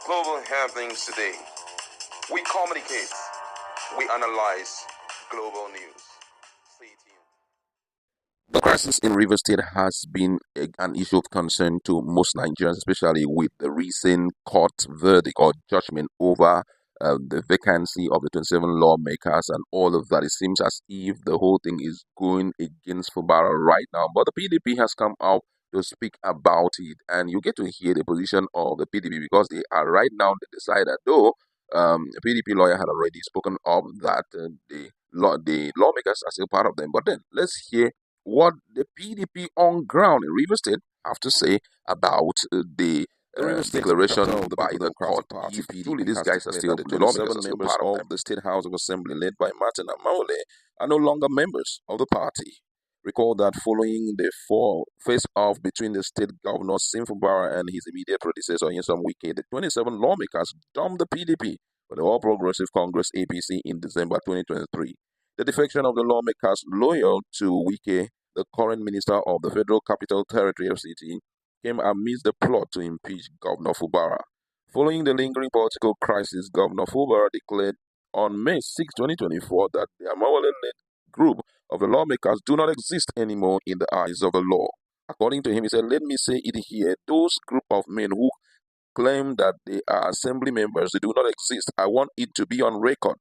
global happenings today. We communicate, we analyze global news. Stay tuned. The crisis in Rivers State has been an issue of concern to most Nigerians, especially with the recent court verdict or judgment over the vacancy of the 27 lawmakers and all of that. It seems as if the whole thing is going against Fubara right now. But the PDP has come out to speak about it, and you get to hear the position of the PDP because they are right now they decided, though a PDP lawyer had already spoken up that the lawmakers are still part of them. But then let's hear what the PDP on ground in Rivers State have to say about the declaration by the court. If truly these guys are still the lawmakers are still part of the State House of Assembly led by Martin Amaole are no longer members of the party. Recall that following the face-off between the state governor Sim Fubara and his immediate predecessor Nyesom Wike, the 27 lawmakers dumped the PDP for the All Progressive Congress APC in December 2023. The defection of the lawmakers loyal to Wike, the current minister of the Federal Capital Territory FCT, came amidst the plot to impeach Governor Fubara. Following the lingering political crisis, Governor Fubara declared on May 6, 2024 that the Amawale-led group of the lawmakers do not exist anymore in the eyes of the law. According to him, he said, "Let me say it here, those group of men who claim that they are assembly members, they do not exist. I want it to be on record."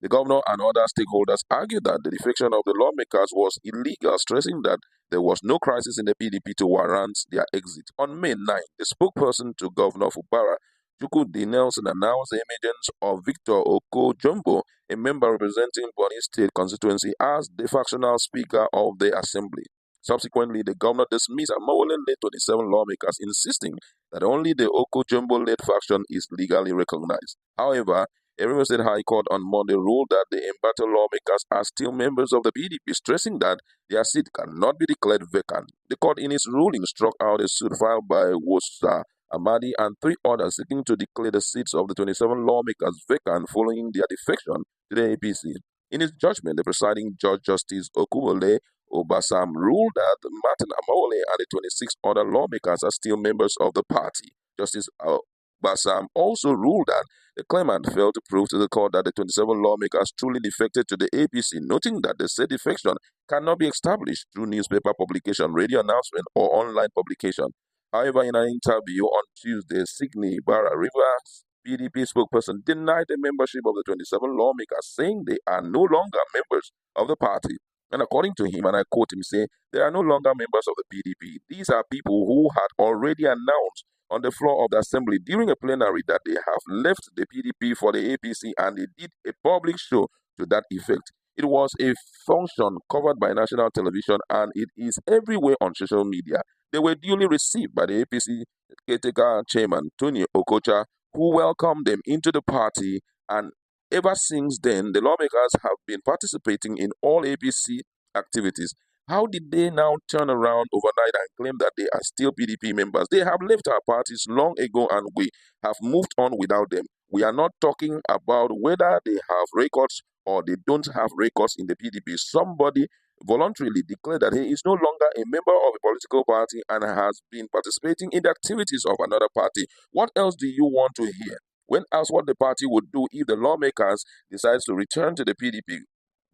The governor and other stakeholders argued that the defection of the lawmakers was illegal, stressing that there was no crisis in the PDP to warrant their exit. On May 9, the spokesperson to Governor Fubara, Chukwudi Nelson, announced the emergence of Victor Oko-Jumbo, a member representing Bonny State constituency, as the factional speaker of the assembly. Subsequently, the governor dismissed Amawale-led 27 lawmakers, insisting that only the Oko-Jumbo-led faction is legally recognized. However, a Rivers State High Court on Monday ruled that the embattled lawmakers are still members of the PDP, stressing that their seat cannot be declared vacant. The court in its ruling struck out a suit filed by Wosa Amadi and 3 others seeking to declare the seats of the 27 lawmakers vacant following their defection to the APC. In his judgment, the presiding judge, Justice Okumole Obasam, ruled that Martin Amaole and the 26 other lawmakers are still members of the party. Justice Obasam also ruled that the claimant failed to prove to the court that the 27 lawmakers truly defected to the APC, noting that the said defection cannot be established through newspaper publication, radio announcement, or online publication. However, in an interview on Tuesday, Sydney Barra Rivers PDP spokesperson denied the membership of the 27 lawmakers, saying they are no longer members of the party. And according to him, and I quote him, say, "They are no longer members of the PDP. These are people who had already announced on the floor of the assembly during a plenary that they have left the PDP for the APC, and they did a public show to that effect. It was a function covered by national television, and it is everywhere on social media. They were duly received by the APC caretaker chairman, Tony Okocha, who welcomed them into the party, and ever since then, the lawmakers have been participating in all APC activities. How did they now turn around overnight and claim that they are still PDP members? They have left our parties long ago and we have moved on without them. We are not talking about whether they have records or they don't have records in the PDP. Somebody voluntarily declared that he is no longer a member of a political party and has been participating in the activities of another party. What else do you want to hear?" When asked what the party would do if the lawmakers decides to return to the PDP,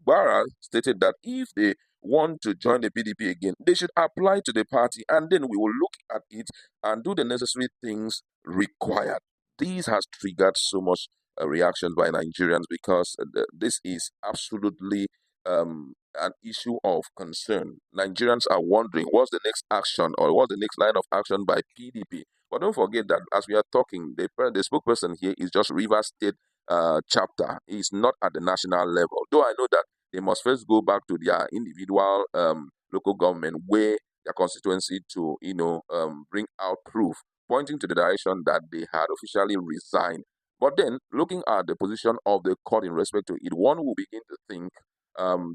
Barra stated that if they want to join the PDP again, they should apply to the party and then we will look at it and do the necessary things required. This has triggered so much reactions by Nigerians because this is absolutely an issue of concern. Nigerians are wondering what's the next action or what's the next line of action by PDP. But don't forget that as we are talking, the spokesperson here is just Rivers State chapter. It's not at the national level. Though I know that they must first go back to their individual local government where their constituency to, bring out proof pointing to the direction that they had officially resigned. But then, looking at the position of the court in respect to it, one will begin to think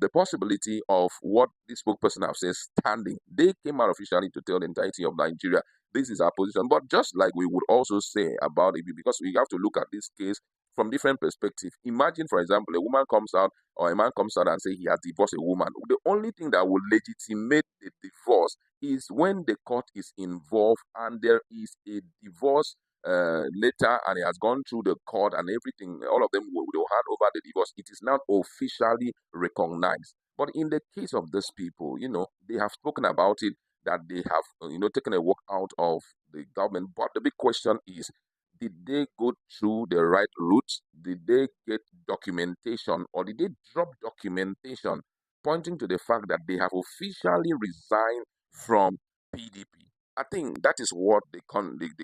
the possibility of what this spokesperson have said standing. They came out officially to tell the entirety of Nigeria, this is our position. But just like we would also say about it, because we have to look at this case from different perspectives. Imagine, for example, a woman comes out or a man comes out and say he has divorced a woman. The only thing that will legitimate the divorce is when the court is involved and there is a divorce later, and it has gone through the court and everything. All of them will hand over the divorce. It is now officially recognized. But in the case of these people, they have spoken about it, that they have, taken a walk out of the government. But the big question is, did they go through the right route? Did they get documentation, or did they drop documentation pointing to the fact that they have officially resigned from PDP? I think that is what the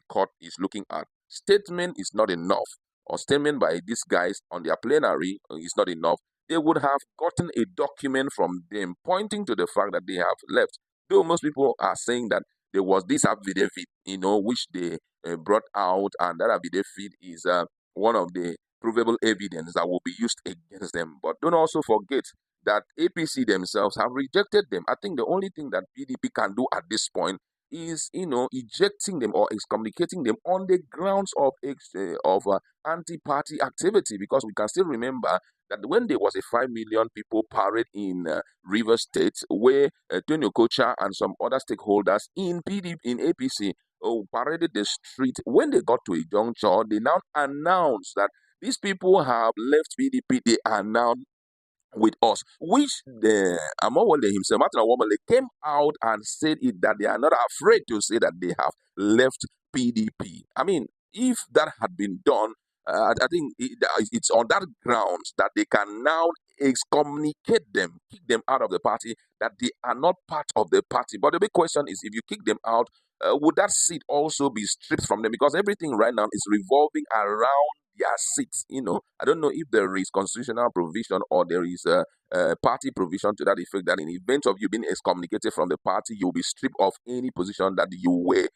court is looking at. Statement is not enough, or statement by these guys on their plenary is not enough. They would have gotten a document from them pointing to the fact that they have left. Though most people are saying that there was this affidavit, which they brought out, and that affidavit is one of the provable evidence that will be used against them. But don't also forget that APC themselves have rejected them. I think the only thing that PDP can do at this point is, ejecting them or excommunicating them on the grounds of anti-party activity, because we can still remember that when there was a 5 million people parade in River State, where Tony Okocha and some other stakeholders in PDP, in APC, paraded the street. When they got to a juncture, they now announced that these people have left PDP. They are now with us, which the Amawale himself, Martin Awomale, came out and said it, that they are not afraid to say that they have left PDP. I mean, if that had been done, I think it's on that grounds that they can now excommunicate them, kick them out of the party, that they are not part of the party. But the big question is, if you kick them out, would that seat also be stripped from them? Because everything right now is revolving around their seats. I don't know if there is constitutional provision or there is a party provision to that effect, that in the event of you being excommunicated from the party, you'll be stripped of any position that you were,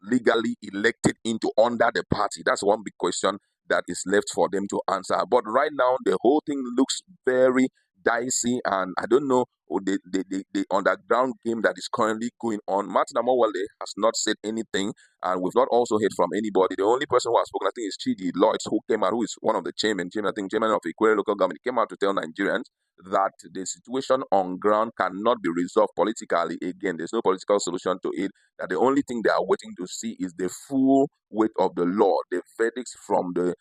legally elected into under the party. That's one big question that is left for them to answer. But right now, the whole thing looks very dicey, and I don't know the underground game that is currently going on. Martin Amawale has not said anything, and we've not also heard from anybody. The only person who has spoken, I think, is Chidi Lloyds, who came out, who is one of the chairman of Ikwere local government. He came out to tell Nigerians that the situation on ground cannot be resolved politically. Again, there's no political solution to it, that the only thing they are waiting to see is the full weight of the law. The verdicts from the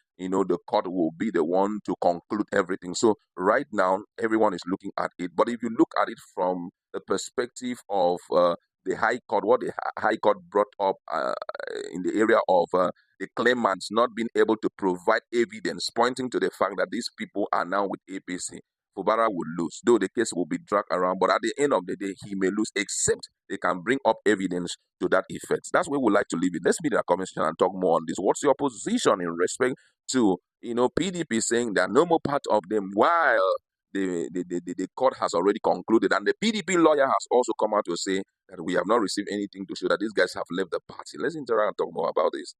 court will be the one to conclude everything. So right now, everyone is looking at it. But if you look at it from the perspective of the High Court, what the High Court brought up in the area of the claimants not being able to provide evidence pointing to the fact that these people are now with APC, Fubara will lose, though the case will be dragged around. But at the end of the day, he may lose, except they can bring up evidence to that effect. That's where we like to leave it. Let's meet in the comment section and talk more on this. What's your position in respect to PDP saying that no more part of them, while the court has already concluded, and the PDP lawyer has also come out to say that we have not received anything to show that these guys have left the party? Let's interact and talk more about this.